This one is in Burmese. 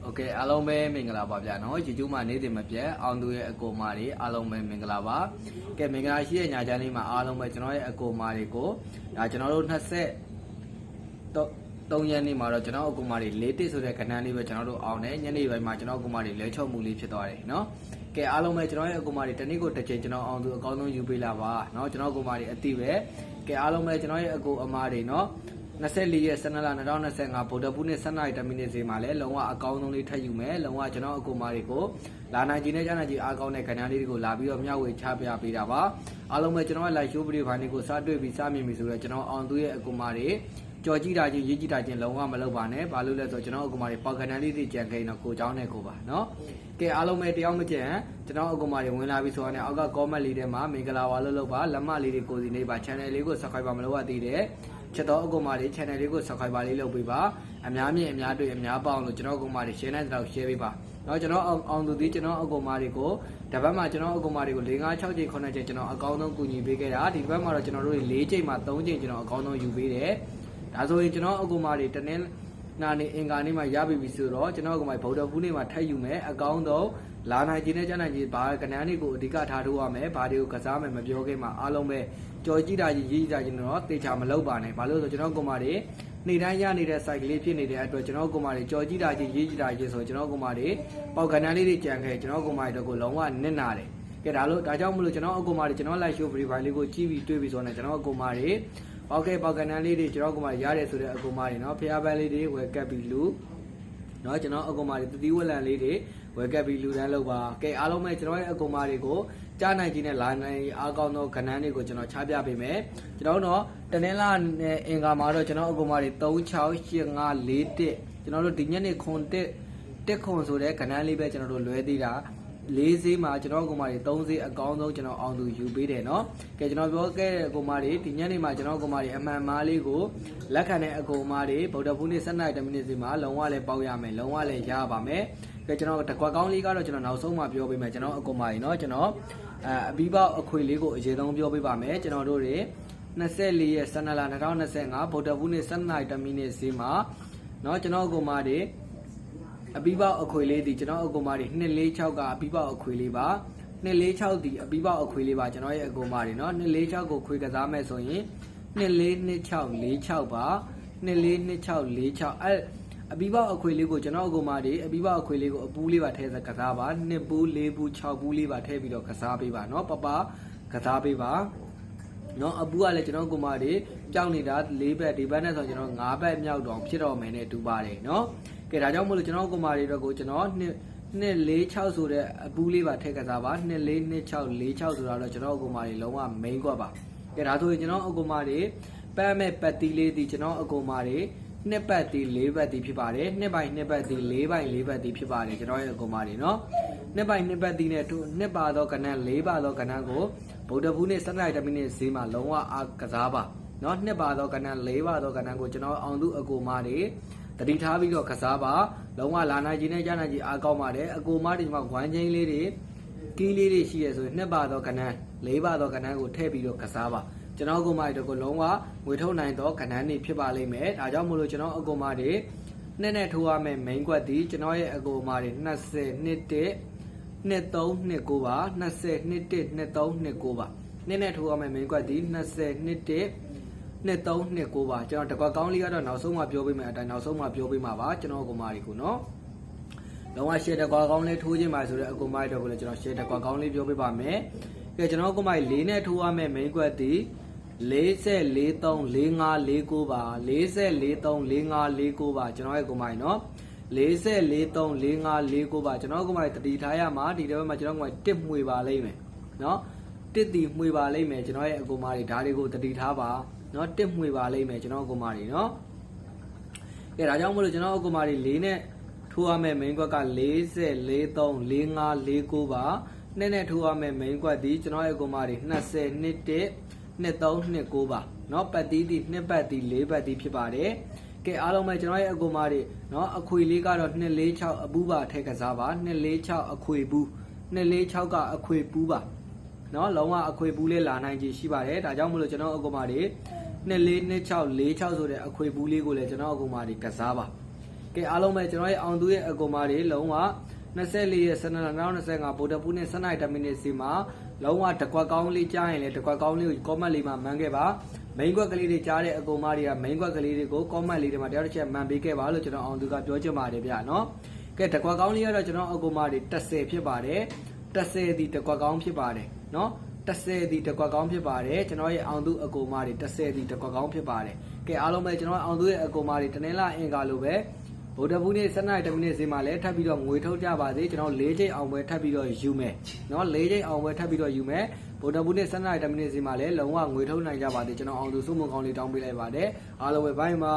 Okay အားလုံးပဲမင်္ဂလာပါဗျာနော် YouTube မှာနေ့စဉ်မပြတ်အောင်သူရဲ့အကိုမာတွေအားလုံးပဲမင်္ဂလာပါကဲမင်္ဂလာရှိတဲ့ညချမ်းလေးမှာအားလုံးပဲကျွန်တော်ရဲ့အကိုမာတွေကိုဒါကျွန်တော်တို့23ရက်နေ့မှာတော့ကျွန်တော်အကိုမာတွေ၄တစ်ဆိုတဲ့ကဏ္ဍလေးပဲကျွန်တော်တို့အောင်တယ်ညနေပိုင်းမှာကျွန်တော်အကိုမာတွေလဲချုပ်မှုလေးဖြစ်သွားတယ်နော်ကဲအားလုံးပဲကျွန်တော်ရဲ့အကိုမာတွေတနေ့ကိုတစ်ချိန်ကျွန်တော်အောင်သူအကောင်းဆုံးယူပေးလာပါနော်ကျွန်တော်အကိုမာတွေအတိပဲကဲအားလုံးပဲကျွန်တော်ရဲ့အကိုအမာတွေနော်24ရက်12လ2025ဗုဒ္ဓဘုနေ့7:10မိနစ်စီမှာလဲလုံးဝအကောင်းဆုံးလေးထပ်ယူမယ်လုံးဝကျွန်တော်အကူမာတွေကိုလာနိုင်ကြီးနဲ့ကြားနိုင်ကြီးအားကောင်းတဲ့ခဏလေးတွေကိုလာပြီးတော့မျှဝေချပြပေးတာပါအားလုံးပဲကျွန်တော်ရဲ့ live show video ဖိုင်တွေကိုစတွေ့ပြီးစမြင်ပြီဆိုတော့ကျွန်တော်အောင်သူရဲ့အကူမာတွေကြော်ကြည့်တာချင်းရေးကြည့်တာချင်းလုံးဝမလုပ်ပါနဲ့ဘာလို့လဲဆိုတော့ကျွန်တော်အကူမာတွေပေါက်ခဏလေးတွေကြံခဲ့တော့ကိုเจ้าနဲ့ကိုပါနော်ကဲအားလုံးပဲတယောက်မကျန်ကျွန်တော်အကူမာတွေဝင်လာပြီဆိုတော့အောက်က comment လေးထဲမှာမင်္ဂလာပါလို့လုပ်ပါလက်မလေးတွေကိုစီနေပါ channel လေးကို subscribe မလုပ်ရသေးတယ်ချက်တော့အကူမာတွေ channel လေးကို subscribe လေးလုပ်ပေးပါအများမြင်အများတွေ့အများပေါအောင်လို့ကျွန်တော်အကူမာတွေ share နဲ့တော့ share ပေးပါเนาะကျွန်တော်အောင်သူဒီကျွန်တော်အကူမာတွေကိုတပတ်မှာကျွန်တော်အကူမာတွေကို4 5 6ချိန်9ချိန်ကျွန်တော်အကောင်းဆုံးကူညီပေးခဲ့တာဒီဘက်မှာတော့ကျွန်တော်တို့4ချိန်မှာ3ချိန်ကျွန်တော်အကောင်းဆုံးယူပေးတယ်ဒါဆိုရင်ကျွန်တော်အကူမာတွေတနေ့နာနေအင်္ဂါနေ့မှာရပြီဆိုတော့ကျွန်တော်အကူမာဗုဒ္ဓဘုနေ့မှာထပ်ယူမယ်အကောင်းဆုံးလာနိုင်ခြင်းနဲ့ကြားနိုင်ခြင်းဘာကဏ္ဍတွေကိုအဓိကထားထိုးရမယ်ဘာတွေကိုကစားမယ်မပြောခင်မှာအားလုံးပဲကြော်ကြည့်တာကြီးရေးကြည့်တာချင်းတော့တေချာမလုပ်ပါနဲ့ဘာလို့ဆိုကျွန်တော်အကူမာတွေနေ့တိုင်းရနေတဲ့ site ကလေးဖြစ်နေတဲ့အတွက်ကျွန်တော်အကူမာတွေကြော်ကြည့်တာချင်းရေးကြည့်တာချင်းဆိုကျွန်တော်အကူမာတွေပေါက်ကဏ္ဍလေးတွေကြံခဲ့ကျွန်တော်အကူမာတွေတော့ကိုလုံးဝနစ်နာတယ်ကဲဒါကြောင့်မလို့ကျွန်တော်အကူမာတွေကျွန်တော် live show free file လေးကိုကြည့်ပြီးတွေ့ပြီးဆိုတော့ကျွန်တော်အကူမာတွေပေါက်ကဏ္ဍလေးတွေကျွန်တော်အကူမာတွေရတယ်ဆိုတဲ့အကူမာတွေเนาะဖျားပန်းလေးတွေဝယ်ကပ်ပြီးလူเนาะကျွန်တော်အကူမာတွေတတိဝက်လန်လေးတွေဝယ်ကပ်ပြီးလူတန်းလုပ်ပါကဲအားလုံးပဲကျွန်တော်ရဲ့အကူမာတွေကိုကြားနိုင်ခြင်းနဲ့လာနိုင်အားကောင်းသောကဏ္ဍတွေကိုကျွန်တော်ချပြပေးမယ်ကျွန်တော်တို့တနင်္လာနဲ့အင်္ဂါမှာတော့ကျွန်တော်အကူမာတွေ368541ကျွန်တော်တို့ဒီညနေခွန်တက်ခွန်ဆိုတဲ့ကဏ္ဍလေးပဲကျွန်တော်တို့လွဲသေးတာ4ဈေးမှာကျွန်တော်အကူမာတွေ3ဈေးအကောင်းဆုံးကျွန်တော်အောင်သူယူပေးတယ်เนาะကဲကျွန်တော်ပြောခဲ့တဲ့အကူမာတွေဒီညနေမှာကျွန်တော်အကူမာတွေအမှန်မားလေးကိုလက်ခံတဲ့အကူမာတွေဗုဒ္ဓဘုနေ့7:10မိနစ်စီမှာလုံးဝလည်းပေါက်ရမယ်လုံးဝလည်းရပါမယ်ကဲကျွန်တော်တကွက်ကောင်းလေးကတော့ကျွန်တော်နောက်ဆုံးမှပြောပေးမယ်ကျွန်တော်အကူမာတွေเนาะကျွန်တော်အဘီပေါက်အခွေလေးကိုအရေးဆုံးပြောပေးပါမယ်ကျွန်တော်တို့တွေ24ရက်12လ2025ဗုဒ္ဓဘုနေ့7:10မိနစ်စီမှာเนาะကျွန်တော်အကူမာတွေအဘီပေါက်အခွေလေးဒီကျွန်တော်အကူမာတွေ246ကအဘီပေါက်အခွေလေးပါ246ဒီအဘီပေါက်အခွေလေးပါကျွန်တော်ရဲ့အကူမာတွေเนาะ246ကိုခွေကစားမယ်ဆိုရင်242646ပါ242646အဘီပေါက်အခွေလေးကိုကျွန်တော်အကူမာတွေအဘီပေါက်အခွေလေးကိုအပူးလေးပါထည့်ကစားပါ2ပူး4ပူး6ပူးလေးပါထည့်ပြီးတော့ကစားပေးပါเนาะပပကစားပေးပါเนาะအပူးကလည်းကျွန်တော်အကူမာတွေကြောက်နေတာ4ဘက်ဒီဘက်နဲ့ဆိုကျွန်တော်5ဘက်မြောက်တောင်ဖြစ်တော့မယ်နဲ့တူပါတယ်เนาะကဲဒါကြောင့်မို့လို့ကျွန်တော်အကူမာတွေတော့ကိုကျွန်တော်246ဆိုတဲ့အပူးလေးပါထည့်ကစားပါ242646ဆိုတာတော့ကျွန်တော်အကူမာတွေလုံးဝ main ကွက်ပါကဲဒါဆိုရင်ကျွန်တော်အကူမာတွေပတ်မဲ့ပတ်တီးလေးဒီကျွန်တော်အကူမာတွေ2ပတ်တီး4ပတ်တီးဖြစ်ပါတယ်2ပိုင်2ပတ်တီး4ပိုင်4ပတ်တီးဖြစ်ပါတယ်ကျွန်တော်ရဲ့အကူမာတွေเนาะ2ပိုင်2ပတ်တီးနဲ့2ပါသောကဏ္ဍ4ပါသောကဏ္ဍကိုဗုဒ္ဓဘုနေ့7:10မိနစ်ဈေးမှာလုံးဝအားကစားပါเนาะ2ပါသောကဏ္ဍ4ပါသောကဏ္ဍကိုကျွန်တော်အောင်သူအကူမာတွေတတိထားပြီးတော့ကစားပါလုံးဝလာနိုင်ခြင်းနဲ့ကြားနိုင်ခြင်းအားကောင်းပါတယ်အကူမားတွေမှာဝမ်းချင်းလေးတွေကီးလေးတွေရှိရဆိုရင်2ပါသောကဏ္ဍ4ပါသောကဏ္ဍကိုထည့်ပြီးတော့ကစားပါကျွန်တော်အကူမားတွေတို့လုံးဝငွေထုတ်နိုင်သောကဏ္ဍတွေဖြစ်ပါလိမ့်မယ်ဒါကြောင့်မို့လို့ကျွန်တော်အကူမားတွေနဲ့ထိုးရမယ် main ကွက်ဒီကျွန်တော်ရဲ့အကူမားတွေ20နှစ်1 23 29ပါ20နှစ်1 23 29ပါနဲ့ထိုးရမယ် main ကွက်ဒီ20နှစ်1 2329ပါကျွန်တော်တကွက်ကောင်းလေးကတော့နောက်ဆုံးမှပြောပေးမယ်အတိုင်းနောက်ဆုံးမှပြောပေးမှာပါကျွန်တော်အကူမာတွေကိုနော်လုံးဝ share တကွက်ကောင်းလေးထိုးခြင်းပါဆိုတဲ့အကူမာတွေတော့ကိုလည်းကျွန်တော် share တကွက်ကောင်းလေးပြောပေးပါမယ်ကဲကျွန်တော်အကူမာ၄နဲ့ထိုးရမယ် main ကွက်ဒီ443454ပါ443454ပါကျွန်တော်ရဲ့အကူမာနော်443454ပါကျွန်တော်အကူမာတတိထားရမှာဒီတစ်ပတ်မှာကျွန်တော်ကတစ်မှွေပါလိမ့်မယ်နော်တစ်တီမှွေပါလိမ့်မယ်ကျွန်တော်ရဲ့အကူမာတွေဓာတ်တွေကိုတတိထားပါเนาะတစ်မှွေပါလိမ့်မယ်ကျွန်တော်အကူမာတွေเนาะကဲဒါကြောင့်မလို့ကျွန်တော်အကူမာတွေ၄နဲ့ထိုးရမယ် main ကွက်က443454ပါနဲ့ထိုးရမယ် main ကွက်ဒီကျွန်တော်ရဲ့အကူမာတွေ20နှစ်1 2329ပါเนาะပတ်တီးဒီ2ပတ်တီး4ပတ်တီးဖြစ်ပါတယ်ကဲအားလုံးပဲကျွန်တော်ရဲ့အကူမာတွေเนาะအခွေလေးကတော့246အပူးပါထည့်ကစားပါ246အခွေဘူး246ကအခွေပူးပါเนาะလုံးဝအခွေပူးလေးလာနိုင်ကြီးရှိပါတယ်ဒါကြောင့်မလို့ကျွန်တော်အကူမာတွေ242646ဆိုတဲ့အခွေပူးလေးကိုလည်းကျွန်တော်အကူမာတွေကစားပါ ကဲအားလုံးပဲကျွန်တော်ရဲ့အောင်သူရဲ့အကူမာတွေလုံးဝ24ရက်12လ2025ဗုဒ္ဓပူးနေ့7:10မိနစ်စီမှာလုံးဝတကွက်ကောင်းလေးကြားရင်လည်းတကွက်ကောင်းလေးကို comment လေးမှာမှန်းခဲ့ပါ main ကွက်ကလေးတွေကြားတဲ့အကူမာတွေက main ကွက်ကလေးတွေကို comment လေးတွေမှာတယောက်တစ်ချက်မှန်ပေးခဲ့ပါလို့ကျွန်တော်အောင်သူကပြောချင်ပါတယ်ဗျာနော်ကဲတကွက်ကောင်းလေးကတော့ကျွန်တော်အကူမာတွေ10ဖြစ်ပါတယ်10ဒီတကွက်ကောင်းဖြစ်ပါတယ်နော်10ဒီတကွက်ကောင်းဖြစ်ပါတယ်ကျွန်တော်ရဲ့အောင်သူအကူမာတွေ10ဒီတကွက်ကောင်းဖြစ်ပါတယ်ကဲအားလုံးပဲကျွန်တော်အောင်သူရဲ့အကူမာတွေတနင်္လာအင်္ဂါလိုပဲဗုဒ္ဓဘုနေ့7:10မိနစ်စီမှာလည်းထပ်ပြီးတော့ငွေထုတ်ကြပါစေကျွန်တော်၄ချိန်အောင်ပွဲထပ်ပြီးတော့ယူမယ်နော်၄ချိန်အောင်ပွဲထပ်ပြီးတော့ယူမယ်ဗုဒ္ဓဘုနေ့7:10မိနစ်စီမှာလည်းလုံးဝငွေထုတ်နိုင်ကြပါစေကျွန်တော်အောင်သူစုမုံကောင်းလေးတောင်းပေးလိုက်ပါတယ်အားလုံးပဲဘိုင်းပါ